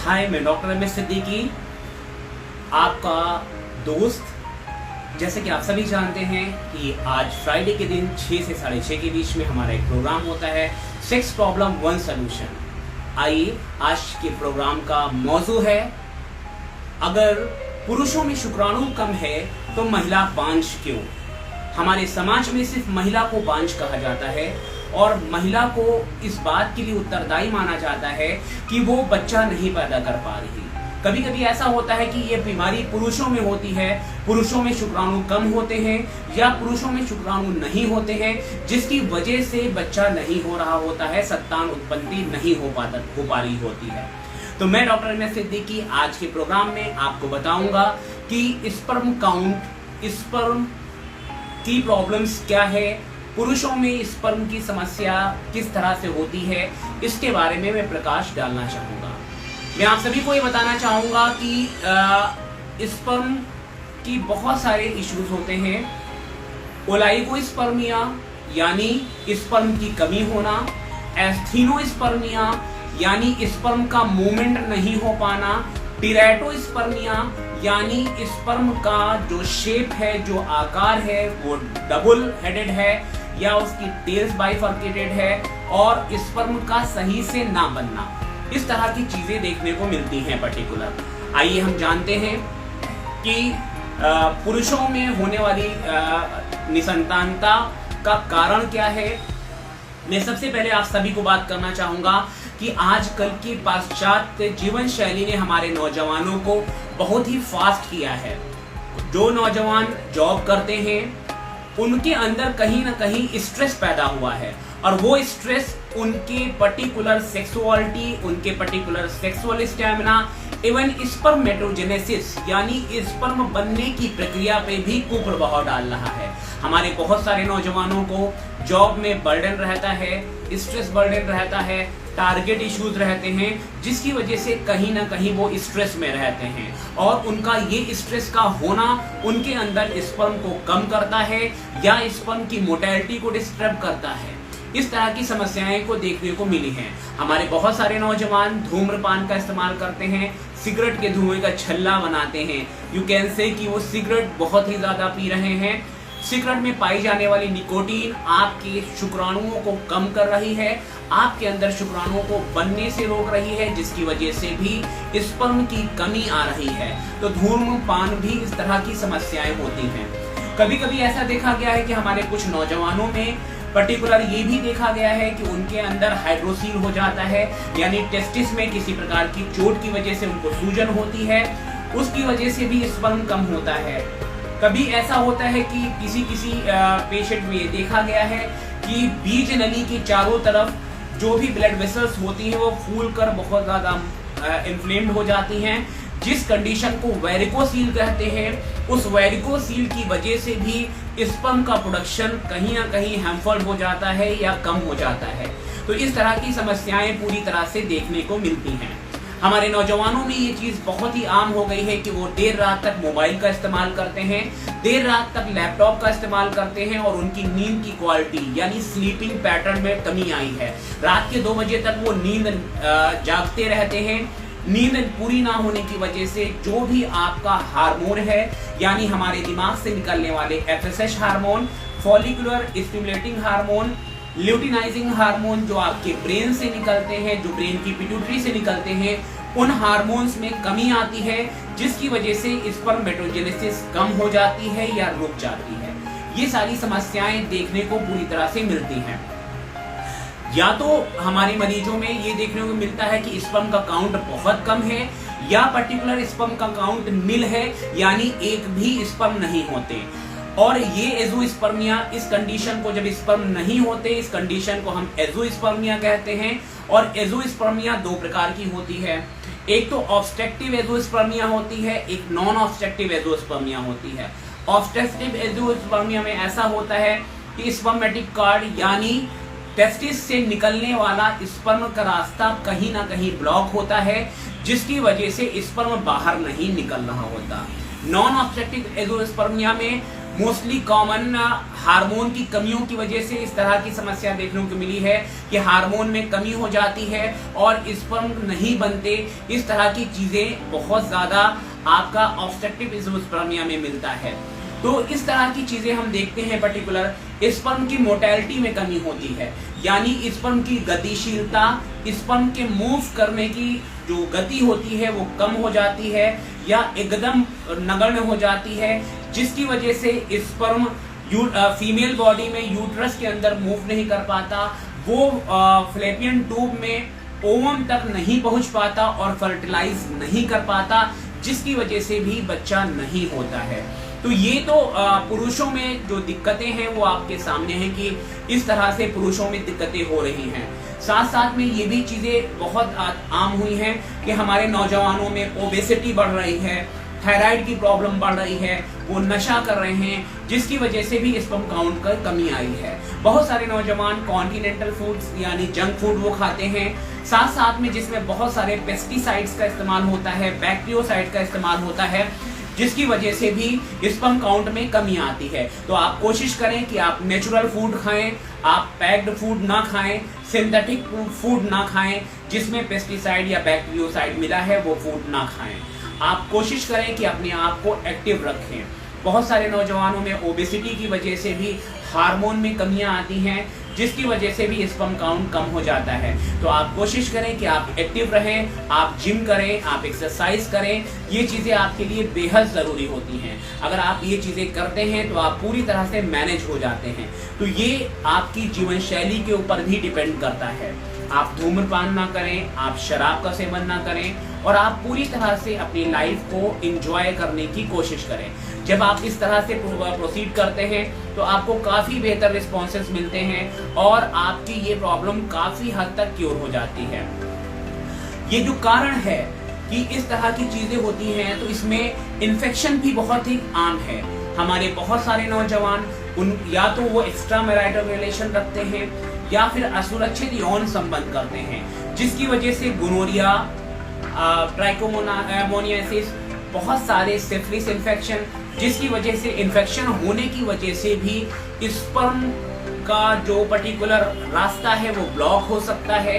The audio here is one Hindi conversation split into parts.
हाय, मैं डॉक्टर एमएस सिद्दीकी, आपका दोस्त। जैसे कि आप सभी जानते हैं कि आज फ्राइडे के दिन 6 से 6:30 के बीच में हमारा एक प्रोग्राम होता है, सेक्स प्रॉब्लम वन सॉल्यूशन। आइए, आज के प्रोग्राम का मौजू है, अगर पुरुषों में शुक्राणु कम है तो महिला बांझ क्यों। हमारे समाज में सिर्फ महिला को बांझ कहा जाता है और महिला को इस बात के लिए उत्तरदायी माना जाता है कि वो बच्चा नहीं पैदा कर पा रही। कभी कभी ऐसा होता है कि ये बीमारी पुरुषों में होती है, पुरुषों में शुक्राणु कम होते हैं या पुरुषों में शुक्राणु नहीं होते हैं, जिसकी वजह से बच्चा नहीं हो रहा होता है, संतान उत्पत्ति नहीं हो पा रही होती है। तो मैं डॉक्टर एमएस सिद्दीकी आज के प्रोग्राम में आपको बताऊंगा कि स्पर्म काउंट, स्पर्म की प्रॉब्लम्स क्या है, पुरुषों में स्पर्म की समस्या किस तरह से होती है, इसके बारे में मैं प्रकाश डालना चाहूँगा। मैं आप सभी को ये बताना चाहूँगा कि स्पर्म की बहुत सारे इश्यूज होते हैं। ओलाइगोस्पर्मिया यानी स्पर्म की कमी होना, एस्थीनोस्पर्मिया यानी स्पर्म का मूवमेंट नहीं हो पाना, टेराटोस्पर्मिया यानी स्पर्म का जो शेप है, जो आकार है, वो डबल हेडेड है या उसकी टेल्स बाइफर्केटेड है और स्पर्म का सही से ना बनना, इस तरह की चीजें देखने को मिलती हैं पर्टिकुलर। आइए हम जानते हैं कि पुरुषों में होने वाली निसंतानता का कारण क्या है। मैं सबसे पहले आप सभी को बात करना चाहूंगा कि आजकल की पाश्चात्य जीवन शैली ने हमारे नौजवानों को बहुत ही फास्ट किया है। जो नौजवान जॉब करते हैं उनके अंदर कहीं ना कहीं स्ट्रेस पैदा हुआ है और वो स्ट्रेस उनके पर्टिकुलर सेक्सुअलिटी, उनके particular sexual stamina, even spermatogenesis यानी स्पर्म बनने की प्रक्रिया पे भी कुप्रभाव डाल रहा है। हमारे बहुत सारे नौजवानों को जॉब में बर्डन रहता है, स्ट्रेस बर्डन रहता है, टारगेट इश्यूज रहते हैं, जिसकी वजह से कहीं ना कहीं वो स्ट्रेस में रहते हैं और उनका ये स्ट्रेस का होना उनके अंदर स्पर्म को कम करता है या स्पर्म की मोटेलिटी को डिस्टर्ब करता है। इस तरह की समस्याएं को देखने को मिली हैं। हमारे बहुत सारे नौजवान धूम्रपान का इस्तेमाल करते हैं, सिगरेट के धुएं का छल्ला बनाते हैं। यू कैन से कि वो सिगरेट बहुत ही ज्यादा पी रहे हैं। सिगरेट में पाई जाने वाली निकोटीन आपके शुक्राणुओं को कम कर रही है, आपके अंदर शुक्राणुओं को बनने से रोक रही है, जिसकी वजह से भी स्पर्म की कमी आ रही है। तो धूम्रपान भी इस तरह की समस्याएं होती हैं। कभी कभी ऐसा देखा गया है कि हमारे कुछ नौजवानों में पर्टिकुलर ये भी देखा गया है कि उनके अंदर हाइड्रोसील हो जाता है, यानी टेस्टिस में किसी प्रकार की चोट की वजह से उनको सूजन होती है, उसकी वजह से भी स्पर्म कम होता है। कभी ऐसा होता है कि किसी पेशेंट में ये देखा गया है कि बीज नली के चारों तरफ जो भी ब्लड वेसल्स होती हैं वो फूल कर बहुत ज़्यादा इन्फ्लेम्ड हो जाती हैं, जिस कंडीशन को वेरिकोसील कहते हैं। उस वेरिकोसील की वजह से भी स्पर्म का प्रोडक्शन कहीं ना कहीं हैम्पर्ड हो जाता है या कम हो जाता है। तो इस तरह की समस्याएं पूरी तरह से देखने को मिलती हैं। हमारे नौजवानों में ये चीज़ बहुत ही आम हो गई है कि वो देर रात तक मोबाइल का इस्तेमाल करते हैं, देर रात तक लैपटॉप का इस्तेमाल करते हैं और उनकी नींद की क्वालिटी यानी स्लीपिंग पैटर्न में कमी आई है। रात के 2 बजे तक वो नींद जागते रहते हैं। नींद पूरी ना होने की वजह से जो भी आपका हार्मोन है, यानी हमारे दिमाग से निकलने वाले FSH hormone, follicular stimulating hormone, luteinizing hormone जो आपके ब्रेन से निकलते हैं, जो ब्रेन की पिट्यूटरी से निकलते हैं, उन हार्मोन्स में कमी आती है, जिसकी वजह से स्पर्मेटोजेनेसिस कम हो जाती है या रुक जाती है। ये सारी समस्याएं देखने को पूरी तरह से मिलती हैं। या तो हमारे मरीजों में ये देखने को मिलता है कि स्पर्म का काउंट बहुत कम है या पर्टिकुलर स्पर्म का काउंट निल है, यानी एक भी स्पर्म नहीं होते। और ये एजोस्पर्मिया, इस कंडीशन को जब स्पर्म नहीं होते, इस कंडीशन को हम एजोस्पर्मिया कहते हैं। और एजोस्पर्मिया 2 प्रकार की होती है, एक तो ऑब्स्ट्रक्टिव एजोस्पर्मिया होती है, एक नॉन ऑब्स्ट्रक्टिव एजोस्पर्मिया होती है। ऑब्स्ट्रक्टिव एजोस्पर्मिया में ऐसा होता है कि स्पर्मेटिक कार्ड यानी टेस्टिस से निकलने वाला स्पर्म का रास्ता कहीं ना कहीं ब्लॉक होता है, जिसकी वजह से स्पर्म बाहर नहीं निकल रहा होता। नॉन ऑब्स्ट्रक्टिव एजोस्पर्मिया में मोस्टली कॉमन हार्मोन की कमियों की वजह से इस तरह की समस्या देखने को मिली है कि हार्मोन में कमी हो जाती है और स्पर्म नहीं बनते। इस तरह की चीजें बहुत ज्यादा आपका ऑब्स्ट्रक्टिव एंडोस्पर्मिया में मिलता है। तो इस तरह की चीजें हम देखते हैं। पर्टिकुलर स्पर्म की मोटेलिटी में कमी होती है, यानी स्पर्म की गतिशीलता, स्पर्म के मूव करने की जो गति होती है वो कम हो जाती है या एकदम नगण्य हो जाती है, जिसकी वजह से स्पर्म फीमेल बॉडी में यूट्रस के अंदर मूव नहीं कर पाता, वो फैलोपियन ट्यूब में ओवम तक नहीं पहुंच पाता और फर्टिलाइज नहीं कर पाता, जिसकी वजह से भी बच्चा नहीं होता है। तो ये तो पुरुषों में जो दिक्कतें हैं वो आपके सामने हैं कि इस तरह से पुरुषों में दिक्कतें हो रही हैं। साथ साथ में ये भी चीजें बहुत आम हुई हैं कि हमारे नौजवानों में ओबेसिटी बढ़ रही है, थायराइड की प्रॉब्लम बढ़ रही है, वो नशा कर रहे हैं, जिसकी वजह से भी स्पर्म काउंट का कमी आई है। बहुत सारे नौजवान कॉन्टिनेंटल फूड्स यानी जंक फूड वो खाते हैं, साथ साथ में जिसमें बहुत सारे पेस्टिसाइड्स का इस्तेमाल होता है, बैक्टीरियोसाइड का इस्तेमाल होता है, जिसकी वजह से भी स्पर्म काउंट में कमी आती है। तो आप कोशिश करें कि आप नेचुरल फूड खाएं, आप पैक्ड फूड ना खाएं, सिंथेटिक फूड ना खाएं, जिसमें पेस्टिसाइड या बैक्टीरियोसाइड मिला है वो फूड ना खाएं। आप कोशिश करें कि अपने आप को एक्टिव रखें। बहुत सारे नौजवानों में ओबेसिटी की वजह से भी हार्मोन में कमियां आती हैं, जिसकी वजह से भी स्पर्म काउंट कम हो जाता है। तो आप कोशिश करें कि आप एक्टिव रहें, आप जिम करें, आप एक्सरसाइज करें। ये चीज़ें आपके लिए बेहद ज़रूरी होती हैं। अगर आप ये चीज़ें करते हैं तो आप पूरी तरह से मैनेज हो जाते हैं। तो ये आपकी जीवन शैली के ऊपर भी डिपेंड करता है। आप धूम्रपान ना करें, आप शराब का सेवन ना करें और आप पूरी तरह से अपनी लाइफ को एंजॉय करने की कोशिश करें। जब आप इस तरह से प्रोसीड करते हैं तो आपको काफ़ी बेहतर रिस्पॉन्सेस मिलते हैं और आपकी ये प्रॉब्लम काफ़ी हद तक क्योर हो जाती है। ये जो कारण है कि इस तरह की चीज़ें होती हैं, तो इसमें इन्फेक्शन भी बहुत ही आम है। हमारे बहुत सारे नौजवान या तो वो एक्स्ट्रा मैरिटल रिलेशन रखते हैं या फिर असुरक्षित यौन संबंध करते हैं, जिसकी वजह से गोनोरिया, ट्राइकोमोनासिस, बहुत सारे सिफिलिस इन्फेक्शन, जिसकी वजह से इन्फेक्शन होने की वजह से भी स्पर्म का जो पर्टिकुलर रास्ता है वो ब्लॉक हो सकता है,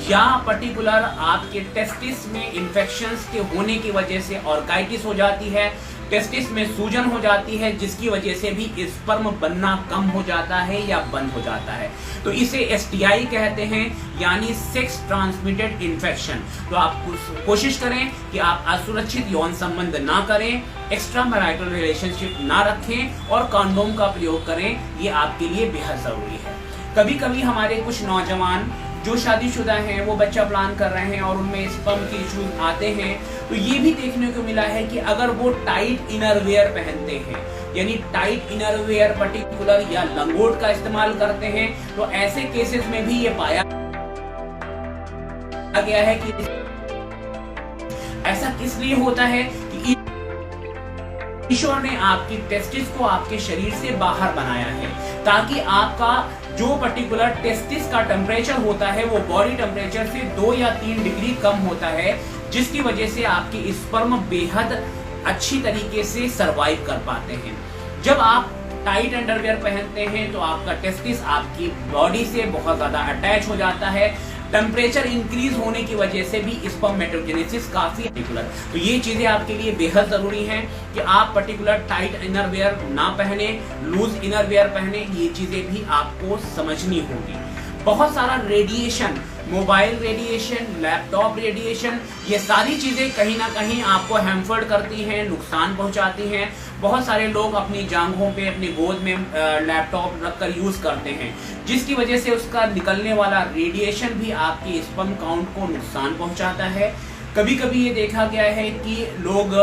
या पर्टिकुलर आपके टेस्टिस में इन्फेक्शंस के होने की वजह से ऑर्काइटिस हो जाती है, टेस्टिस में सूजन हो जाती है, जिसकी वजह से भी स्पर्म बनना कम हो जाता है या बंद हो जाता है। तो इसे एसटीआई कहते हैं, यानी सेक्स ट्रांसमिटेड इन्फेक्शन। तो आप कोशिश करें कि आप असुरक्षित यौन संबंध ना करें, एक्स्ट्रा मैरिटल रिलेशनशिप ना रखें और कंडोम का प्रयोग करें। ये आपके लिए बेहद जरूरी है। कभी कभी हमारे कुछ नौजवान जो शादीशुदा हैं वो बच्चा प्लान कर रहे हैं और उनमें स्पर्म के इश्यूज आते हैं, तो ये भी देखने को मिला है कि अगर वो टाइट इनरवेयर पहनते हैं, यानी टाइट इनरवेयर पर्टिकुलर या लंगोट का इस्तेमाल करते हैं, तो ऐसे केसेस में भी ये पाया गया है कि ऐसा किस लिए होता है कि ईश्वर ने आपकी टेस्टिस को आपके शरीर से बाहर बनाया है, ताकि आपका जो पर्टिकुलर टेस्टिस का टेम्परेचर होता है वो बॉडी टेम्परेचर से 2 या 3 डिग्री कम होता है, जिसकी वजह से आपकी स्पर्म बेहद अच्छी तरीके से सरवाइव कर पाते हैं। जब आप टाइट अंडरवेयर पहनते हैं तो आपका टेस्टिस आपकी बॉडी से बहुत ज्यादा अटैच हो जाता है। टेम्परेचर इंक्रीज होने की वजह से भी स्पर्मेटोजेनेसिस काफी पर्टिकुलर। तो ये चीजें आपके लिए बेहद जरूरी हैं कि आप पर्टिकुलर टाइट इनरवेयर ना पहने, लूज इनरवेयर पहने। ये चीजें भी आपको समझनी होगी। बहुत सारा radiation, mobile radiation, laptop radiation, ये सारी चीजें कहीं ना कहीं आपको हैम्पर्ड करती हैं, नुकसान पहुंचाती हैं। बहुत सारे लोग अपनी जांघों पे, अपनी गोद में लैपटॉप रखकर यूज करते हैं, जिसकी वजह से उसका निकलने वाला रेडिएशन भी आपकी स्पर्म काउंट को नुकसान पहुंचाता है। कभी कभी ये देखा गया है कि लोग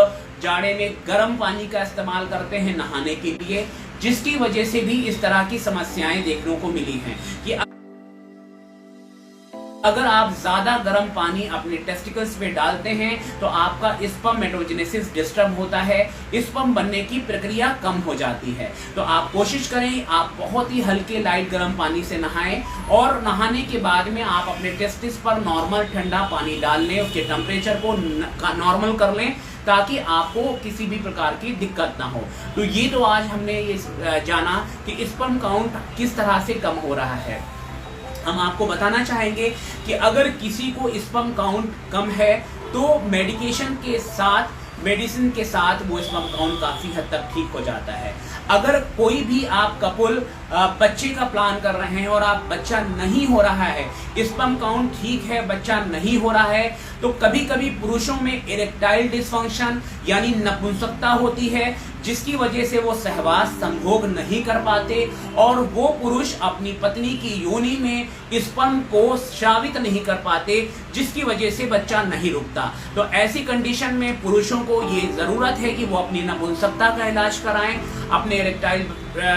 जाड़े में गर्म पानी का इस्तेमाल करते हैं नहाने के लिए, जिसकी वजह से भी इस तरह की समस्याएं देखने को मिली हैं कि अगर आप ज्यादा गर्म पानी अपने टेस्टिकल्स पे डालते हैं तो आपका स्पर्मेटोजेनेसिस डिस्टर्ब होता है, स्पर्म बनने की प्रक्रिया कम हो जाती है। तो आप कोशिश करें आप बहुत ही हल्के लाइट गर्म पानी से नहाएं और नहाने के बाद में आप अपने टेस्टिस पर नॉर्मल ठंडा पानी डाल लें, उसके टेम्परेचर को नॉर्मल कर लें, ताकि आपको किसी भी प्रकार की दिक्कत ना हो। तो ये तो आज हमने ये जाना कि स्पर्म काउंट किस तरह से कम हो रहा है। हम आपको बताना चाहेंगे कि अगर किसी को स्पर्म काउंट कम है तो मेडिसिन के साथ वो स्पर्म काउंट काफी हद तक ठीक हो जाता है। अगर कोई भी आप कपल बच्चे का प्लान कर रहे हैं और आप बच्चा नहीं हो रहा है, स्पर्म काउंट ठीक है, बच्चा नहीं हो रहा है, तो कभी कभी पुरुषों में इरेक्टाइल डिसफंक्शन यानी नपुंसकता होती है, जिसकी वजह से वो सहवास संभोग नहीं कर पाते और वो पुरुष अपनी पत्नी की योनि में स्पर्म को स्रावित नहीं कर पाते, जिसकी वजह से बच्चा नहीं रुकता। तो ऐसी कंडीशन में पुरुषों को ये जरूरत है कि वो अपनी नपुंसकता का इलाज कराएं, अपने इरेक्टाइल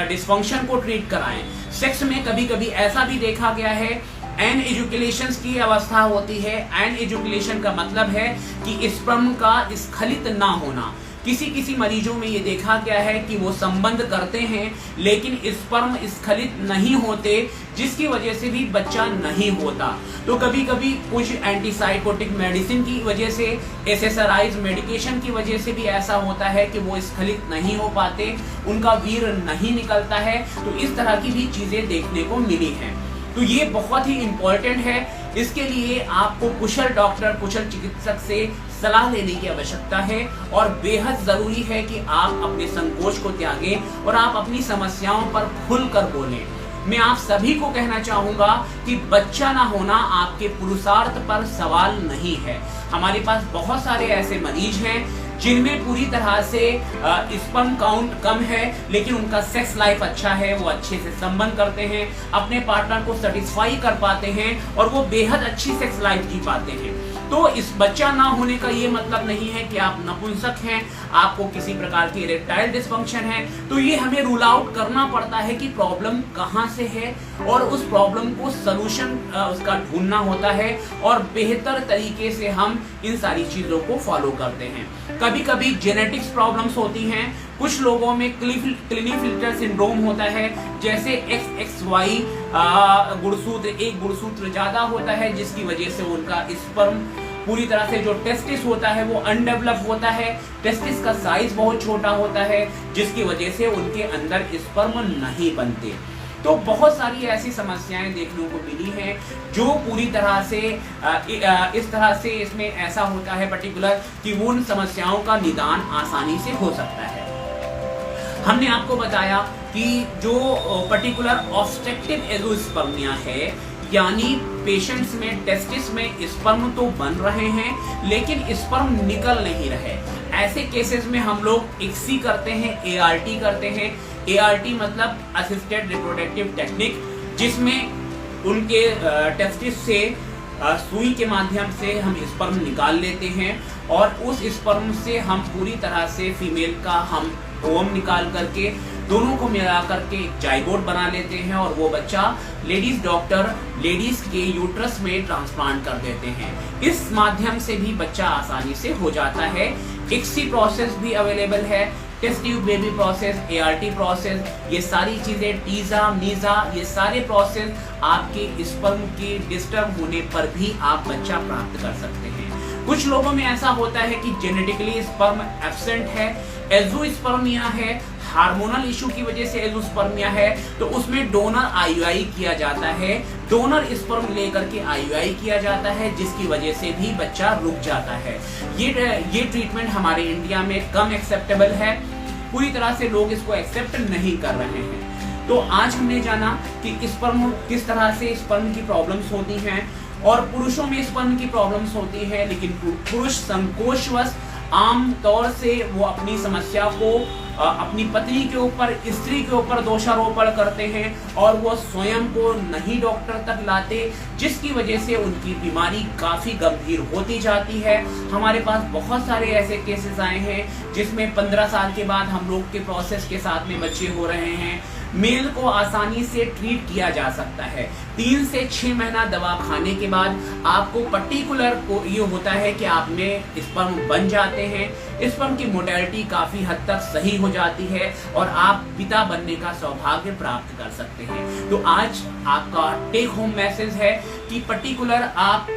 डिसफंक्शन को ट्रीट कराएं। सेक्स में कभी कभी ऐसा भी देखा गया है, एन एजुकेशन की अवस्था होती है। एन एजुकेशन का मतलब है कि स्पर्म का स्खलित ना होना। किसी मरीजों में ये देखा गया है कि वो संबंध करते हैं लेकिन स्पर्म स्खलित नहीं होते, जिसकी वजह से भी बच्चा नहीं होता। तो कभी कभी कुछ एंटीसाइकोटिक मेडिसिन की वजह से, एसेसराइज मेडिकेशन की वजह से भी ऐसा होता है कि वो स्खलित नहीं हो पाते, उनका वीर नहीं निकलता है। तो इस तरह की भी चीजें देखने को मिली हैं। तो ये बहुत ही इंपॉर्टेंट है। इसके लिए आपको कुशल डॉक्टर, कुशल चिकित्सक से सलाह लेने की आवश्यकता है और बेहद जरूरी है कि आप अपने संकोच को त्यागें और आप अपनी समस्याओं पर खुलकर बोलें। मैं आप सभी को कहना चाहूंगा कि बच्चा ना होना आपके पुरुषार्थ पर सवाल नहीं है। हमारे पास बहुत सारे ऐसे मरीज हैं जिनमें पूरी तरह से स्पर्म काउंट कम है लेकिन उनका सेक्स लाइफ अच्छा है, वो अच्छे से संबंध करते हैं, अपने पार्टनर को सेटिस्फाई कर पाते हैं और वो बेहद अच्छी सेक्स लाइफ जी पाते हैं। तो इस बच्चा ना होने का ये मतलब नहीं है कि आप नपुंसक हैं, आपको किसी प्रकार की इरेक्टाइल डिसफंक्शन है। तो ये हमें रूल आउट करना पड़ता है कि प्रॉब्लम कहाँ से है और उस प्रॉब्लम को सलूशन उसका ढूंढना होता है और बेहतर तरीके से हम इन सारी चीजों को फॉलो करते हैं। कभी कभी जेनेटिक्स प्रॉब्लम्स होती हैं, कुछ लोगों में क्लिनीफिल्टर सिंड्रोम होता है, जैसे XXY गुणसूत्र, एक गुणसूत्र ज्यादा होता है, जिसकी वजह से उनका स्पर्म पूरी तरह से, जो टेस्टिस होता है वो अनडेवलप होता है, टेस्टिस का साइज बहुत छोटा होता है, जिसकी वजह से उनके अंदर स्पर्म नहीं बनते। तो बहुत सारी ऐसी समस्याएं देखने को मिली हैं जो पूरी तरह से इस तरह से इसमें ऐसा होता है पर्टिकुलर कि उन समस्याओं का निदान आसानी से हो सकता है। हमने आपको बताया कि जो पर्टिकुलर ऑब्स्ट्रक्टिव एंडोस्पर्मिया है, यानी पेशेंट्स में टेस्टिस में स्पर्म तो बन रहे हैं लेकिन स्पर्म निकल नहीं रहे। ऐसे केसेस में हम लोग ICSI करते हैं, ART करते हैं। ART मतलब असिस्टेड रिप्रोडक्टिव टेक्निक, जिसमें उनके टेस्टिस से सुई के माध्यम से हम स्पर्म निकाल लेते हैं और उस स्पर्म से हम पूरी तरह से फीमेल का हम ओवम निकाल करके दोनों को मिला करके एक जाइगोट बना लेते हैं और वो बच्चा लेडीज डॉक्टर लेडीज के यूट्रस में ट्रांसप्लांट कर देते हैं। इस माध्यम से भी बच्चा आसानी से हो जाता है। ICSI प्रोसेस भी अवेलेबल है, test tube baby process, ART process, ये सारी चीजें, टीजा, मीजा, ये सारे प्रोसेस आपके स्पर्म के डिस्टर्ब होने पर भी आप बच्चा प्राप्त कर सकते हैं। कुछ लोगों में ऐसा होता है कि जेनेटिकली स्पर्म एब्सेंट है, एज़ोस्पर्मिया है, हार्मोनल इशू की वजह से एज़ोस्पर्मिया है, तो उसमें डोनर IUI किया जाता है, डोनर स्पर्म लेकर के IUI किया जाता है, जिसकी वजह से भी बच्चा रुक जाता है। ये ट्रीटमेंट हमारे इंडिया में कम एक्सेप्टेबल है, पूरी तरह से लोग इसको एक्सेप्ट नहीं कर रहे हैं। तो आज हमने जाना कि स्पर्म किस तरह से स्पर्म की प्रॉब्लम्स होती हैं और पुरुषों में स्पर्म की प्रॉब्लम्स होती हैं, लेकिन पुरुष संकोचवश आम तौर से वो अपनी समस्या को अपनी पत्नी के ऊपर, स्त्री के ऊपर दोषारोपण करते हैं और वो स्वयं को नहीं डॉक्टर तक लाते, जिसकी वजह से उनकी बीमारी काफी गंभीर होती जाती है। हमारे पास बहुत सारे ऐसे केसेस आए हैं जिसमें 15 साल के बाद हम लोग के प्रोसेस के साथ में बच्चे हो रहे हैं। मेल को आसानी से ट्रीट किया जा सकता है। 3 से 6 महीना दवा खाने के बाद आपको पर्टिकुलर को ये होता है कि आप में स्पर्म बन जाते हैं, स्पर्म की मोटेलिटी काफी हद तक सही हो जाती है और आप पिता बनने का सौभाग्य प्राप्त कर सकते हैं। तो आज आपका टेक होम मैसेज है कि पर्टिकुलर आप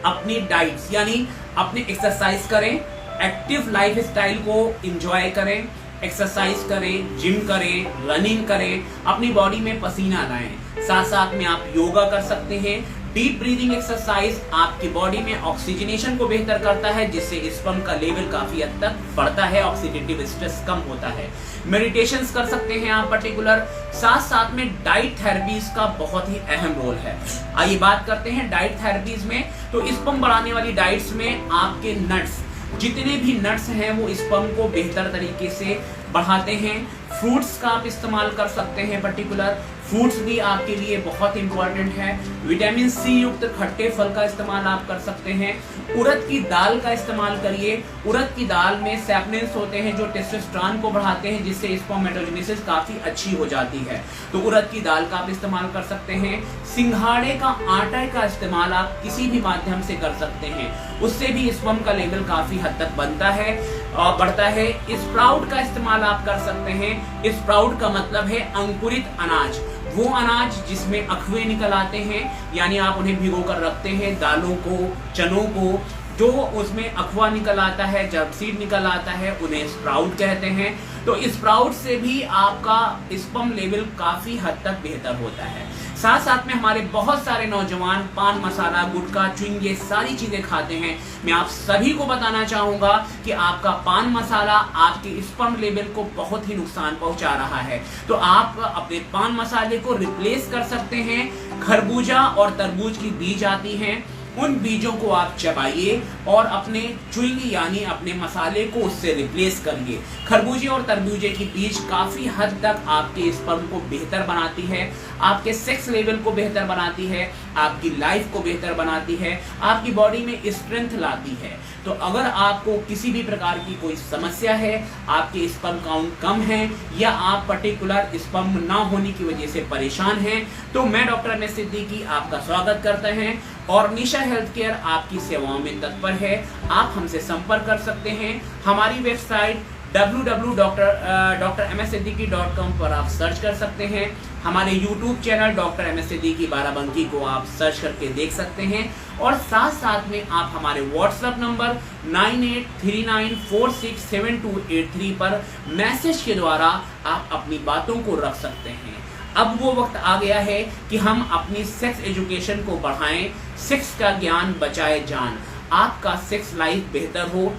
अपनी डाइट्स यानी अपने एक्सरसाइज करें, एक्टिव लाइफ स्टाइल को एंजॉय करें, एक्सरसाइज करें, जिम करें, रनिंग करें, अपनी बॉडी में पसीना लाएं। साथ साथ में आप योगा कर सकते हैं। डीप ब्रीदिंग एक्सरसाइज आपकी बॉडी में ऑक्सीजनेशन को बेहतर करता है, जिससे स्पर्म का लेवल काफी हद तक बढ़ता है, ऑक्सीडेटिव स्ट्रेस कम होता है। मेडिटेशंस कर सकते हैं आप पर्टिकुलर। साथ साथ में डाइट थेरेपीज का बहुत ही अहम रोल है। आइए बात करते हैं डाइट थेरेपीज में। तो स्पर्म बढ़ाने वाली डाइट्स में आपके नट्स, जितने भी नट्स हैं वो स्पर्म को बेहतर तरीके से बढ़ाते हैं। फ्रूट्स का आप इस्तेमाल कर सकते हैं पर्टिकुलर। फ्रूट्स भी आपके लिए बहुत इंपॉर्टेंट है। विटामिन सी युक्त खट्टे फल का इस्तेमाल आप कर सकते हैं। उड़द की दाल का इस्तेमाल करिए। उड़द की दाल में सैपनिन्स होते हैं जो टेस्टोस्टेरोन को बढ़ाते हैं, जिससे स्पर्मेटोजेनेसिस काफी अच्छी हो जाती है। तो उड़द की दाल का आप इस्तेमाल कर सकते हैं। सिंघाड़े का आटा का इस्तेमाल आप किसी भी माध्यम से कर सकते हैं, उससे भी स्पर्म का लेवल काफी हद तक बनता है और बढ़ता है। स्प्राउट का इस्तेमाल आप कर सकते हैं। स्प्राउट का मतलब है अंकुरित अनाज, वो अनाज जिसमें अखवे निकल आते हैं, यानी आप उन्हें भिगो कर रखते हैं, दालों को, चनों को, जो उसमें अखवा निकल आता है, जर्म सीड निकल आता है, उन्हें स्प्राउट कहते हैं। तो स्प्राउट से भी आपका स्पर्म लेवल काफी हद तक बेहतर होता है। साथ साथ में हमारे बहुत सारे नौजवान पान मसाला, गुटखा, च्युइंग, ये सारी चीजें खाते हैं। मैं आप सभी को बताना चाहूंगा कि आपका पान मसाला आपके स्पर्म लेवल को बहुत ही नुकसान पहुंचा रहा है। तो आप अपने पान मसाले को रिप्लेस कर सकते हैं। खरबूजा और तरबूज की बीज आती हैं, उन बीजों को आप चबाइए और अपने च्युइंग यानी अपने मसाले को उससे रिप्लेस करिए। खरबूजे और तरबूजे की बीज काफी हद तक आपके स्पर्म को बेहतर बनाती है, आपके सेक्स लेवल को बेहतर बनाती है, आपकी लाइफ को बेहतर बनाती है, आपकी बॉडी में स्ट्रेंथ लाती है। तो अगर आपको किसी भी प्रकार की कोई समस्या है, आपके स्पर्म काउंट कम है या आप पर्टिकुलर स्पर्म ना होने की वजह से परेशान हैं, तो मैं डॉक्टर एम एस सिद्दीकी आपका स्वागत करते हैं और निशा हेल्थ केयर आपकी सेवाओं में तत्पर है। आप हमसे संपर्क कर सकते हैं। हमारी वेबसाइट www.drmssiddiqui.com पर आप सर्च कर सकते हैं। हमारे YouTube channel doctor M S Siddiqui Barabanki को आप सर्च करके देख सकते हैं और साथ साथ में आप हमारे व्हाट्सएप नंबर 9839467283 पर मैसेज के द्वारा आप अपनी बातों को रख सकते हैं। अब वो वक्त आ गया है कि हम अपनी सेक्स एजुकेशन को बढ़ाएं, सेक्स का ज्ञान बचाए जान, आपका सेक्स लाइफ बेहतर हो।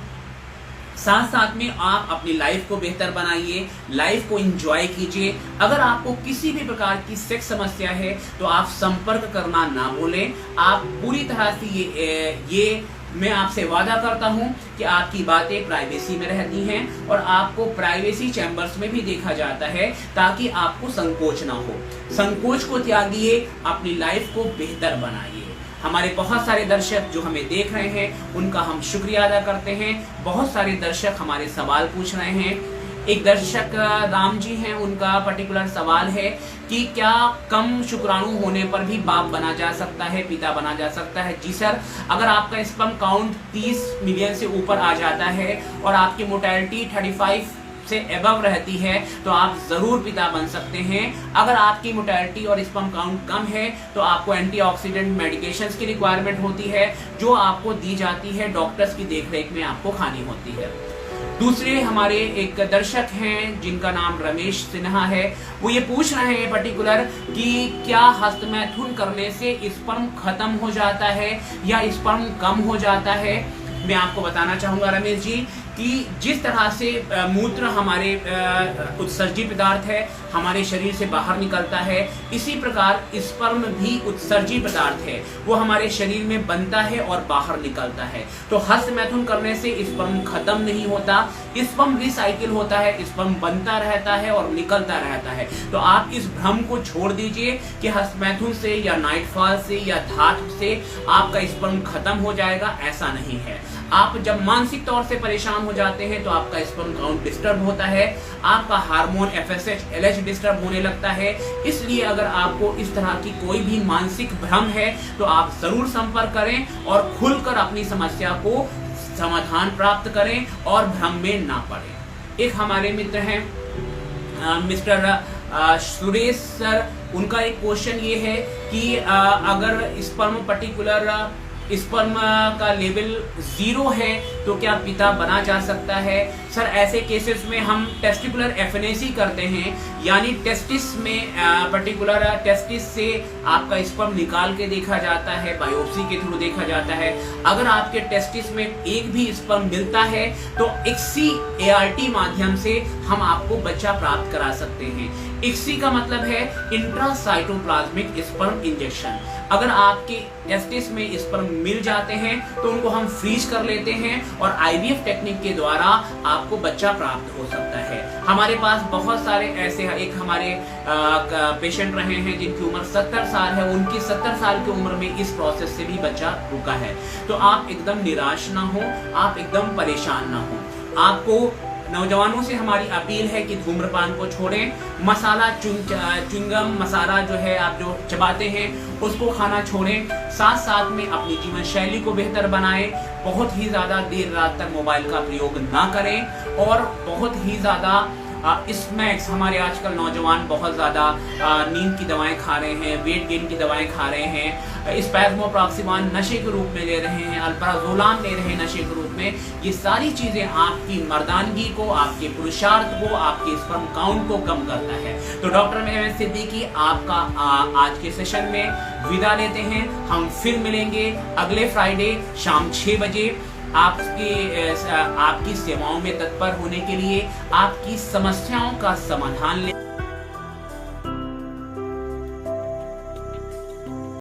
साथ साथ में आप अपनी लाइफ को बेहतर बनाइए, लाइफ को एंजॉय कीजिए। अगर आपको किसी भी प्रकार की सेक्स समस्या है तो आप संपर्क करना ना भूलें। आप पूरी तरह से ये मैं आपसे वादा करता हूं कि आपकी बातें प्राइवेसी में रहती हैं और आपको प्राइवेसी चैम्बर्स में भी देखा जाता है, ताकि आपको संकोच ना हो। संकोच को त्यागिए, अपनी लाइफ को बेहतर बनाइए। हमारे बहुत सारे दर्शक जो हमें देख रहे हैं उनका हम शुक्रिया अदा करते हैं। बहुत सारे दर्शक हमारे सवाल पूछ रहे हैं। एक दर्शक राम जी हैं, उनका पर्टिकुलर सवाल है कि क्या कम शुक्राणु होने पर भी बाप बना जा सकता है, पिता बना जा सकता है? जी सर, अगर आपका स्पर्म काउंट 30 मिलियन से ऊपर आ जाता है और आपकी मोर्टेलिटी 35 से एबव रहती है तो आप जरूर पिता बन सकते हैं। अगर आपकी मोर्टेलिटी और स्पर्म काउंट कम है तो आपको एंटीऑक्सीडेंट मेडिकेशंस की रिक्वायरमेंट होती है, जो आपको दी जाती है, डॉक्टर्स की देखरेख में आपको खानी होती है। दूसरे हमारे एक दर्शक हैं जिनका नाम रमेश सिन्हा है, वो ये पूछ रहे हैं पर्टिकुलर कि क्या हस्तमैथुन करने से स्पर्म खत्म हो जाता है या स्पर्म कम हो जाता है? मैं आपको बताना चाहूंगा रमेश जी कि जिस तरह से मूत्र हमारे उत्सर्जी पदार्थ है, हमारे शरीर से बाहर निकलता है, इसी प्रकार स्पर्म भी उत्सर्जी पदार्थ है, वो हमारे शरीर में बनता है और बाहर निकलता है। तो हस्तमैथुन करने से स्पर्म खत्म नहीं होता, स्पर्म रिसाइकिल होता है, स्पर्म बनता रहता है और निकलता रहता है। तो आप इस भ्रम को छोड़ दीजिए कि हस्तमैथुन से या नाइटफॉल से या धातु से आपका स्पर्म खत्म हो जाएगा, ऐसा नहीं है। आप जब मानसिक तौर से परेशान हो जाते हैं तो आपका स्पर्म काउंट डिस्टर्ब होता है, आपका हार्मोन FSH LH डिस्टर्ब होने लगता है। इसलिए अगर आपको इस तरह की कोई भी मानसिक भ्रम है तो आप जरूर संपर्क करें और खुलकर अपनी समस्या को समाधान प्राप्त करें और भ्रम में ना पड़े। एक हमारे मित्र हैं मिस्टर सुरेश सर, उनका एक क्वेश्चन ये है कि अगर स्पर्म पर्टिकुलर स्पर्म का लेवल 0 है तो क्या पिता बना जा सकता है? सर ऐसे केसेस में हम टेस्टिकुलर एफिनेसी करते हैं, यानी टेस्टिस में पर्टिकुलर टेस्टिस से आपका स्पर्म निकाल के देखा जाता है, बायोप्सी के थ्रू देखा जाता है। अगर आपके टेस्टिस में एक भी स्पर्म मिलता है तो ICSI ART माध्यम से हम आपको बच्चा प्राप्त करा सकते हैं। ICSI का मतलब है इंट्रासाइटोप्लाज्मिक स्पर्म इंजेक्शन। अगर आपके टेस्टिस में स्पर्म मिल जाते हैं तो उनको हम फ्रीज कर लेते हैं और IVF टेक्निक के द्वारा आपको बच्चा प्राप्त हो सकता है। हमारे पास बहुत सारे ऐसे, एक हमारे पेशेंट रहे हैं जिनकी उम्र 70 साल है, उनकी 70 साल की उम्र में इस प्रोसेस से भी बच्चा रुका है। तो आप एकदम निराश ना हो, आप एकदम परेशान ना हो। आपको नौजवानों से हमारी अपील है कि धूम्रपान को छोड़ें, मसाला च्युइंगम मसाला जो है आप जो चबाते हैं उसको खाना छोड़ें, साथ साथ में अपनी जीवन शैली को बेहतर बनाएं, बहुत ही ज़्यादा देर रात तक मोबाइल का प्रयोग ना करें और बहुत ही ज़्यादा स्नैक्स, हमारे आजकल नौजवान बहुत ज़्यादा नींद की दवाएं खा रहे हैं, वेट गेन की दवाएं खा रहे हैं, स्पैज़मोप्रॉक्सिमान नशे के रूप में ले रहे हैं, अल्प्राज़ोलाम ले रहे हैं नशे के रूप में। ये सारी चीज़ें आपकी मर्दानगी को, आपके पुरुषार्थ को, आपके स्पर्म काउंट को कम करता है। तो डॉक्टर मेहमद सिद्दीकी आपका आज के सेशन में विदा लेते हैं। हम फिर मिलेंगे अगले फ्राइडे शाम 6 बजे आपकी सेवाओं में तत्पर होने के लिए, आपकी समस्याओं का समाधान ले